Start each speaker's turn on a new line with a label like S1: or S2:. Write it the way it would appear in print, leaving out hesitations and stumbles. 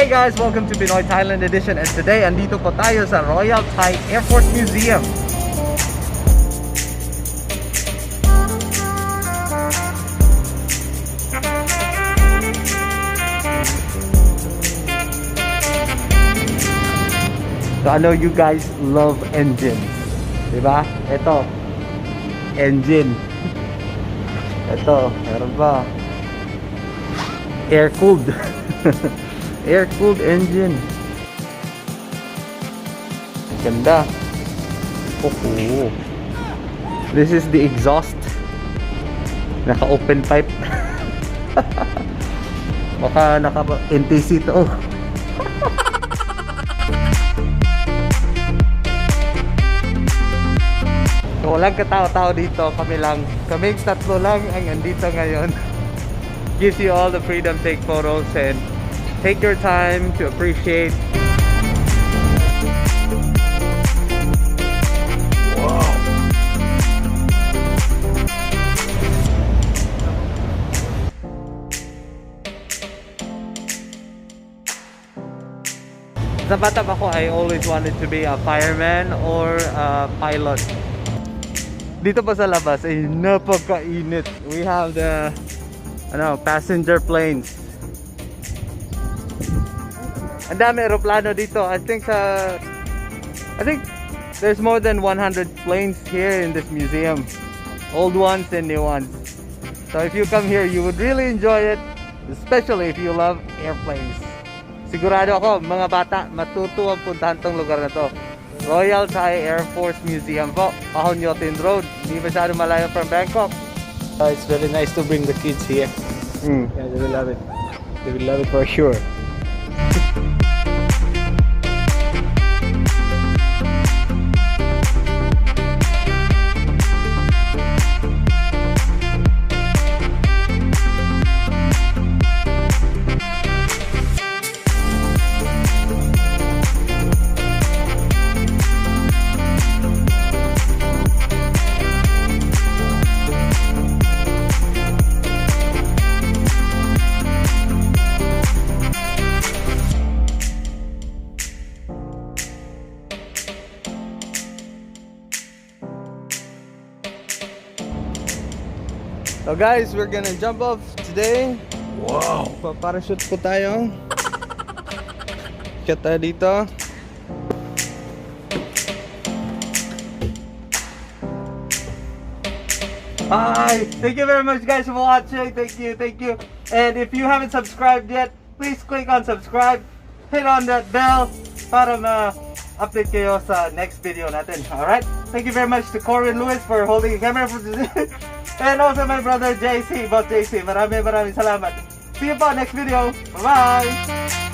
S1: Hey guys, welcome to Pinoy Thailand edition, and today andito po tayo sa Royal Thai Airforce Museum. So I know you guys love engines, diba? Ito, engine. Ito, meron ba? Air-cooled. Air-cooled engine. Ganda. Oh. This is the exhaust. Naka-open pipe. Baka naka-NTC to. So, walang katao-tao dito. Kaming tatlo lang ang andito ngayon. Gives you all the freedom to take photos and take your time to appreciate. Wow. Sa bata ako, I always wanted to be a fireman or a pilot. Dito pa sa labas ay napakainit. We have the passenger planes. Ang dami aeroplano dito. I think there's more than 100 planes here in this museum. Old ones and new ones. So if you come here, you would really enjoy it, especially if you love airplanes. Sigurado ako, mga bata, matutuwang puntahan tong lugar na to. Royal Thai Airforce Museum po, Pahonyotin Road. Hindi masyado malayo from Bangkok.
S2: It's very nice to bring the kids here. Yeah, they will love it. They will love it for sure.
S1: So guys, we're gonna jump off today.
S2: Wow!
S1: Parachute po tayo. Kaya tayo dito. Hi! Thank you very much guys for watching. Thank you. And if you haven't subscribed yet, please click on subscribe. Hit on that bell para ma-update kayo sa next video natin. Alright? Thank you very much to Corin Lewis for holding the camera for today. And also my brother JC, Boss JC. Maraming salamat. See you po next video. Bye-bye!